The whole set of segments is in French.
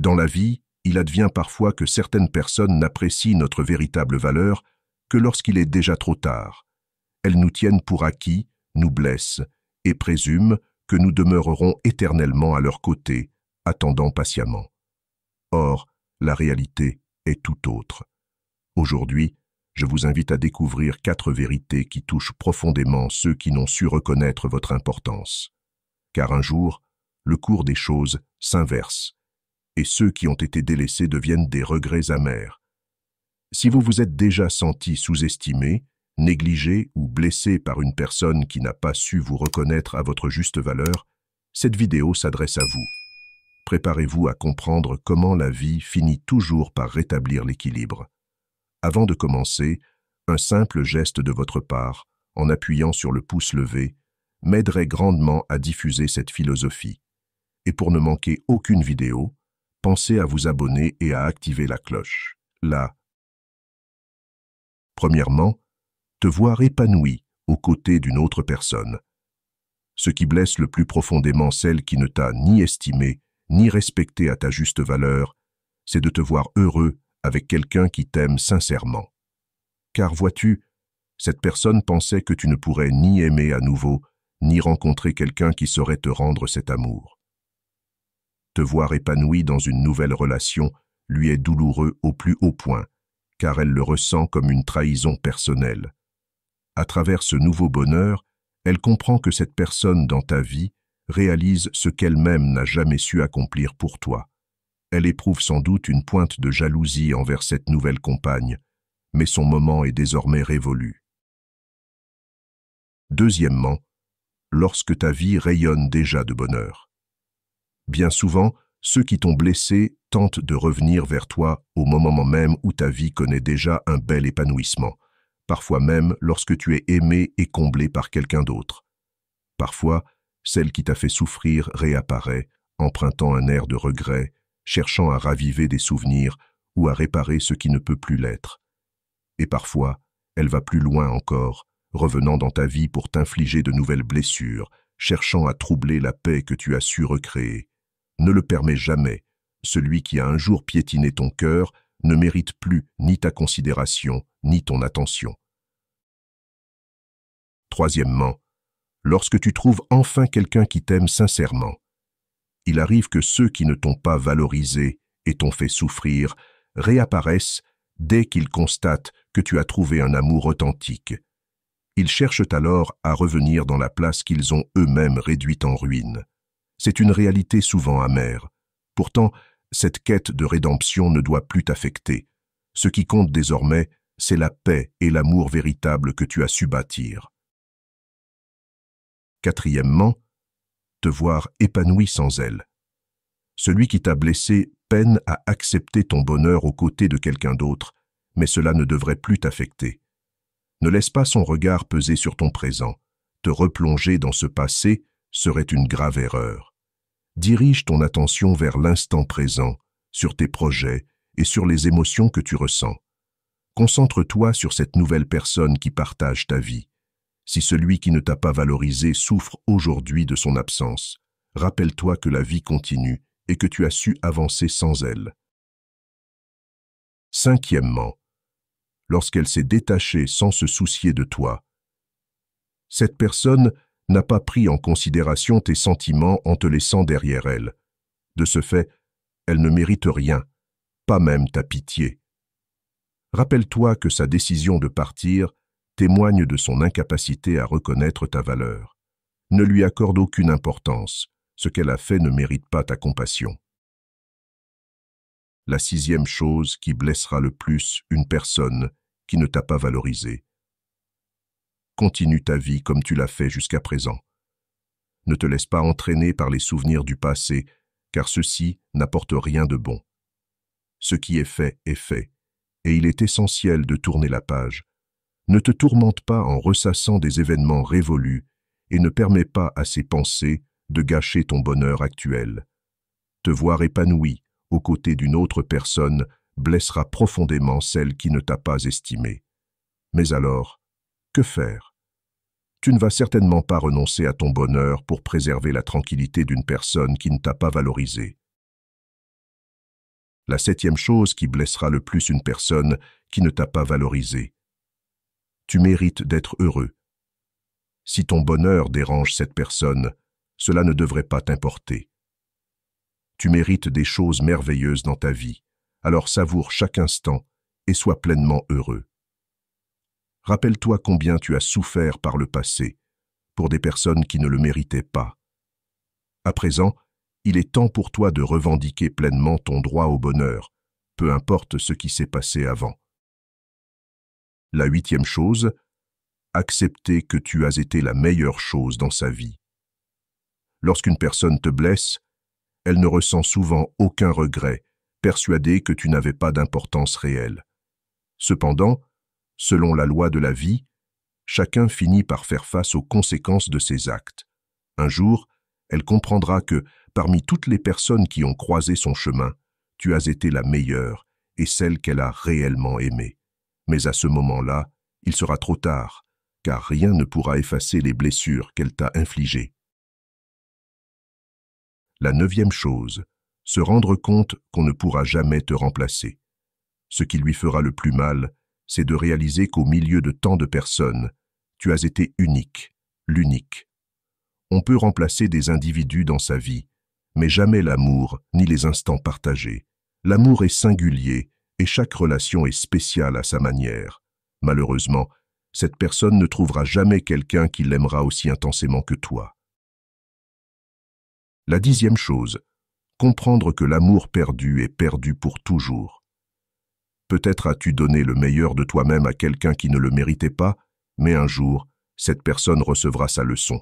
Dans la vie, il advient parfois que certaines personnes n'apprécient notre véritable valeur que lorsqu'il est déjà trop tard. Elles nous tiennent pour acquis, nous blessent et présument que nous demeurerons éternellement à leur côté, attendant patiemment. Or, la réalité est tout autre. Aujourd'hui, je vous invite à découvrir 4 vérités qui touchent profondément ceux qui n'ont su reconnaître votre importance. Car un jour, le cours des choses s'inverse, et ceux qui ont été délaissés deviennent des regrets amers. Si vous vous êtes déjà senti sous-estimé, négligé ou blessé par une personne qui n'a pas su vous reconnaître à votre juste valeur, cette vidéo s'adresse à vous. Préparez-vous à comprendre comment la vie finit toujours par rétablir l'équilibre. Avant de commencer, un simple geste de votre part, en appuyant sur le pouce levé, m'aiderait grandement à diffuser cette philosophie. Et pour ne manquer aucune vidéo, pensez à vous abonner et à activer la cloche. Premièrement, te voir épanoui aux côtés d'une autre personne. Ce qui blesse le plus profondément celle qui ne t'a ni estimé, ni respecté à ta juste valeur, c'est de te voir heureux avec quelqu'un qui t'aime sincèrement. Car vois-tu, cette personne pensait que tu ne pourrais ni aimer à nouveau, ni rencontrer quelqu'un qui saurait te rendre cet amour. Te voir épanoui dans une nouvelle relation lui est douloureux au plus haut point, car elle le ressent comme une trahison personnelle. À travers ce nouveau bonheur, elle comprend que cette personne dans ta vie réalise ce qu'elle-même n'a jamais su accomplir pour toi. Elle éprouve sans doute une pointe de jalousie envers cette nouvelle compagne, mais son moment est désormais révolu. Deuxièmement, lorsque ta vie rayonne déjà de bonheur. Bien souvent, ceux qui t'ont blessé tentent de revenir vers toi au moment même où ta vie connaît déjà un bel épanouissement, parfois même lorsque tu es aimé et comblé par quelqu'un d'autre. Parfois, celle qui t'a fait souffrir réapparaît, empruntant un air de regret, cherchant à raviver des souvenirs ou à réparer ce qui ne peut plus l'être. Et parfois, elle va plus loin encore, revenant dans ta vie pour t'infliger de nouvelles blessures, cherchant à troubler la paix que tu as su recréer. Ne le permets jamais. Celui qui a un jour piétiné ton cœur ne mérite plus ni ta considération, ni ton attention. Troisièmement, lorsque tu trouves enfin quelqu'un qui t'aime sincèrement. Il arrive que ceux qui ne t'ont pas valorisé et t'ont fait souffrir réapparaissent dès qu'ils constatent que tu as trouvé un amour authentique. Ils cherchent alors à revenir dans la place qu'ils ont eux-mêmes réduite en ruine. C'est une réalité souvent amère. Pourtant, cette quête de rédemption ne doit plus t'affecter. Ce qui compte désormais, c'est la paix et l'amour véritable que tu as su bâtir. Quatrièmement, te voir épanoui sans elle. Celui qui t'a blessé peine à accepter ton bonheur aux côtés de quelqu'un d'autre, mais cela ne devrait plus t'affecter. Ne laisse pas son regard peser sur ton présent. Te replonger dans ce passé serait une grave erreur. Dirige ton attention vers l'instant présent, sur tes projets et sur les émotions que tu ressens. Concentre-toi sur cette nouvelle personne qui partage ta vie. Si celui qui ne t'a pas valorisé souffre aujourd'hui de son absence, rappelle-toi que la vie continue et que tu as su avancer sans elle. Cinquièmement, lorsqu'elle s'est détachée sans se soucier de toi. Cette personne n'a pas pris en considération tes sentiments en te laissant derrière elle. De ce fait, elle ne mérite rien, pas même ta pitié. Rappelle-toi que sa décision de partir témoigne de son incapacité à reconnaître ta valeur. Ne lui accorde aucune importance. Ce qu'elle a fait ne mérite pas ta compassion. La sixième chose qui blessera le plus une personne qui ne t'a pas valorisé. Continue ta vie comme tu l'as fait jusqu'à présent. Ne te laisse pas entraîner par les souvenirs du passé, car ceux-ci n'apportent rien de bon. Ce qui est fait, et il est essentiel de tourner la page. Ne te tourmente pas en ressassant des événements révolus et ne permets pas à ces pensées de gâcher ton bonheur actuel. Te voir épanoui aux côtés d'une autre personne blessera profondément celle qui ne t'a pas estimé. Mais alors, que faire? Tu ne vas certainement pas renoncer à ton bonheur pour préserver la tranquillité d'une personne qui ne t'a pas valorisé. La septième chose qui blessera le plus une personne qui ne t'a pas valorisé. Tu mérites d'être heureux. Si ton bonheur dérange cette personne, cela ne devrait pas t'importer. Tu mérites des choses merveilleuses dans ta vie, alors savoure chaque instant et sois pleinement heureux. Rappelle-toi combien tu as souffert par le passé pour des personnes qui ne le méritaient pas. À présent, il est temps pour toi de revendiquer pleinement ton droit au bonheur, peu importe ce qui s'est passé avant. La huitième chose, accepter que tu as été la meilleure chose dans sa vie. Lorsqu'une personne te blesse, elle ne ressent souvent aucun regret, persuadée que tu n'avais pas d'importance réelle. Cependant, selon la loi de la vie, chacun finit par faire face aux conséquences de ses actes. Un jour, elle comprendra que, parmi toutes les personnes qui ont croisé son chemin, tu as été la meilleure et celle qu'elle a réellement aimée. Mais à ce moment-là, il sera trop tard, car rien ne pourra effacer les blessures qu'elle t'a infligées. La neuvième chose, se rendre compte qu'on ne pourra jamais te remplacer. Ce qui lui fera le plus mal, c'est de réaliser qu'au milieu de tant de personnes, tu as été unique, l'unique. On peut remplacer des individus dans sa vie, mais jamais l'amour ni les instants partagés. L'amour est singulier et chaque relation est spéciale à sa manière. Malheureusement, cette personne ne trouvera jamais quelqu'un qui l'aimera aussi intensément que toi. La dixième chose, comprendre que l'amour perdu est perdu pour toujours. Peut-être as-tu donné le meilleur de toi-même à quelqu'un qui ne le méritait pas, mais un jour, cette personne recevra sa leçon.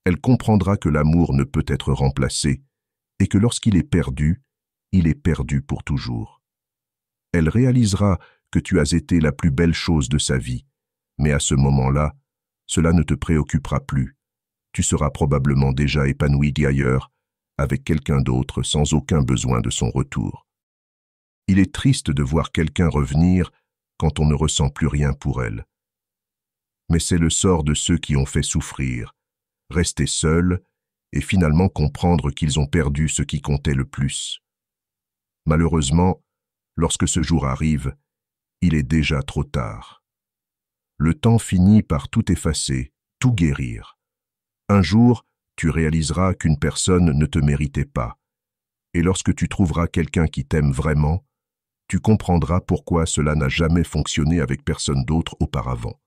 Elle comprendra que l'amour ne peut être remplacé et que lorsqu'il est perdu, il est perdu pour toujours. Elle réalisera que tu as été la plus belle chose de sa vie, mais à ce moment-là, cela ne te préoccupera plus. Tu seras probablement déjà épanoui ailleurs, avec quelqu'un d'autre sans aucun besoin de son retour. Il est triste de voir quelqu'un revenir quand on ne ressent plus rien pour elle. Mais c'est le sort de ceux qui ont fait souffrir, rester seuls et finalement comprendre qu'ils ont perdu ce qui comptait le plus. Malheureusement, lorsque ce jour arrive, il est déjà trop tard. Le temps finit par tout effacer, tout guérir. Un jour, tu réaliseras qu'une personne ne te méritait pas. Et lorsque tu trouveras quelqu'un qui t'aime vraiment, tu comprendras pourquoi cela n'a jamais fonctionné avec personne d'autre auparavant.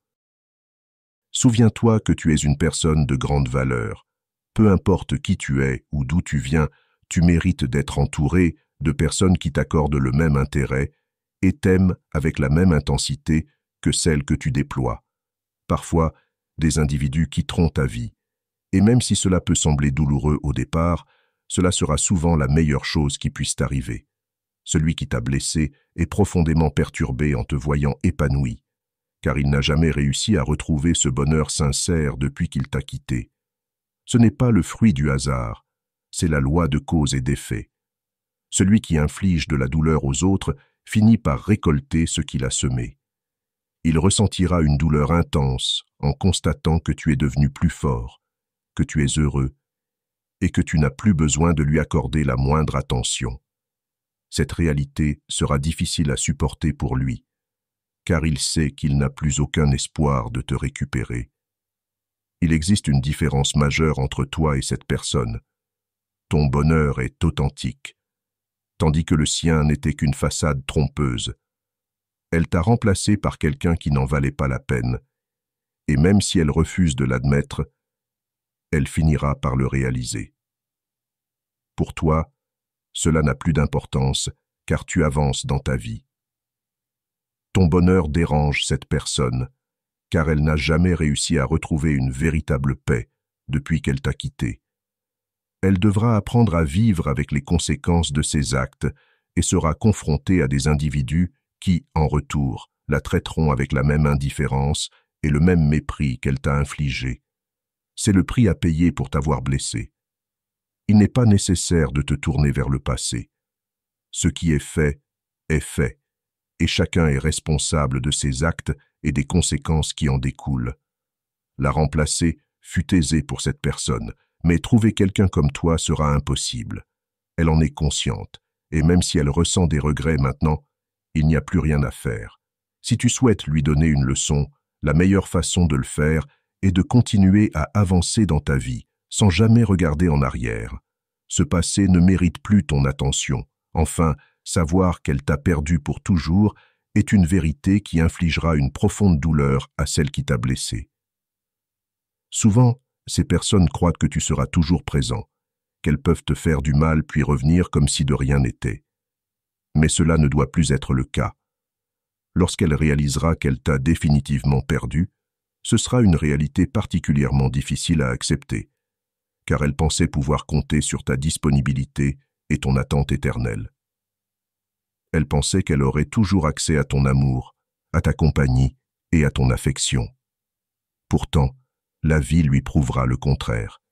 Souviens-toi que tu es une personne de grande valeur. Peu importe qui tu es ou d'où tu viens, tu mérites d'être entouré de personnes qui t'accordent le même intérêt et t'aiment avec la même intensité que celle que tu déploies. Parfois, des individus quitteront ta vie. Et même si cela peut sembler douloureux au départ, cela sera souvent la meilleure chose qui puisse t'arriver. Celui qui t'a blessé est profondément perturbé en te voyant épanoui, car il n'a jamais réussi à retrouver ce bonheur sincère depuis qu'il t'a quitté. Ce n'est pas le fruit du hasard, c'est la loi de cause et d'effet. Celui qui inflige de la douleur aux autres finit par récolter ce qu'il a semé. Il ressentira une douleur intense en constatant que tu es devenu plus fort, que tu es heureux et que tu n'as plus besoin de lui accorder la moindre attention. Cette réalité sera difficile à supporter pour lui, car il sait qu'il n'a plus aucun espoir de te récupérer. Il existe une différence majeure entre toi et cette personne. Ton bonheur est authentique, tandis que le sien n'était qu'une façade trompeuse. Elle t'a remplacé par quelqu'un qui n'en valait pas la peine, et même si elle refuse de l'admettre, elle finira par le réaliser. Pour toi, cela n'a plus d'importance, car tu avances dans ta vie. Ton bonheur dérange cette personne, car elle n'a jamais réussi à retrouver une véritable paix depuis qu'elle t'a quitté. Elle devra apprendre à vivre avec les conséquences de ses actes et sera confrontée à des individus qui, en retour, la traiteront avec la même indifférence et le même mépris qu'elle t'a infligé. C'est le prix à payer pour t'avoir blessé. Il n'est pas nécessaire de te tourner vers le passé. Ce qui est fait, et chacun est responsable de ses actes et des conséquences qui en découlent. La remplacer fut aisé pour cette personne, mais trouver quelqu'un comme toi sera impossible. Elle en est consciente, et même si elle ressent des regrets maintenant, il n'y a plus rien à faire. Si tu souhaites lui donner une leçon, la meilleure façon de le faire est de continuer à avancer dans ta vie, sans jamais regarder en arrière. Ce passé ne mérite plus ton attention. Enfin, savoir qu'elle t'a perdu pour toujours est une vérité qui infligera une profonde douleur à celle qui t'a blessé. Souvent, ces personnes croient que tu seras toujours présent, qu'elles peuvent te faire du mal puis revenir comme si de rien n'était. Mais cela ne doit plus être le cas. Lorsqu'elle réalisera qu'elle t'a définitivement perdu, ce sera une réalité particulièrement difficile à accepter, car elle pensait pouvoir compter sur ta disponibilité et ton attente éternelle. Elle pensait qu'elle aurait toujours accès à ton amour, à ta compagnie et à ton affection. Pourtant, la vie lui prouvera le contraire.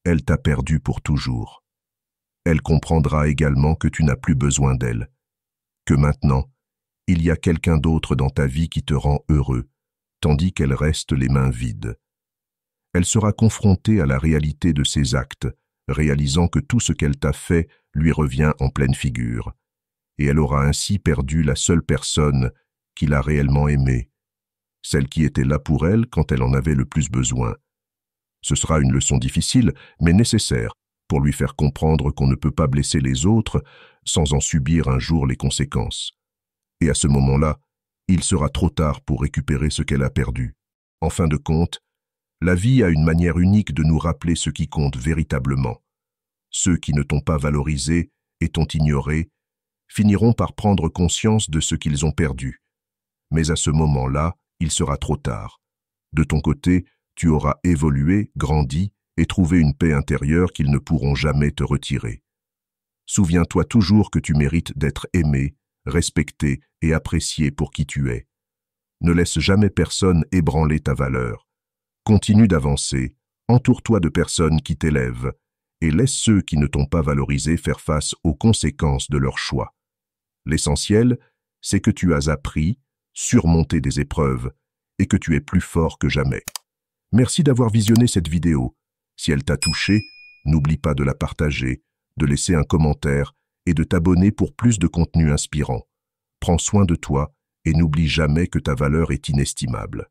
Elle t'a perdu pour toujours. Elle comprendra également que tu n'as plus besoin d'elle, que maintenant, il y a quelqu'un d'autre dans ta vie qui te rend heureux, tandis qu'elle reste les mains vides. Elle sera confrontée à la réalité de ses actes, réalisant que tout ce qu'elle t'a fait lui revient en pleine figure. Et elle aura ainsi perdu la seule personne qui l'a réellement aimée, celle qui était là pour elle quand elle en avait le plus besoin. Ce sera une leçon difficile, mais nécessaire, pour lui faire comprendre qu'on ne peut pas blesser les autres sans en subir un jour les conséquences. Et à ce moment-là, il sera trop tard pour récupérer ce qu'elle a perdu. En fin de compte, la vie a une manière unique de nous rappeler ce qui compte véritablement. Ceux qui ne t'ont pas valorisé et t'ont ignoré finiront par prendre conscience de ce qu'ils ont perdu. Mais à ce moment-là, il sera trop tard. De ton côté, tu auras évolué, grandi et trouvé une paix intérieure qu'ils ne pourront jamais te retirer. Souviens-toi toujours que tu mérites d'être aimé, respecté et apprécié pour qui tu es. Ne laisse jamais personne ébranler ta valeur. Continue d'avancer, entoure-toi de personnes qui t'élèvent et laisse ceux qui ne t'ont pas valorisé faire face aux conséquences de leur choix. L'essentiel, c'est que tu as appris, surmonté des épreuves et que tu es plus fort que jamais. Merci d'avoir visionné cette vidéo. Si elle t'a touché, n'oublie pas de la partager, de laisser un commentaire et de t'abonner pour plus de contenu inspirant. Prends soin de toi et n'oublie jamais que ta valeur est inestimable.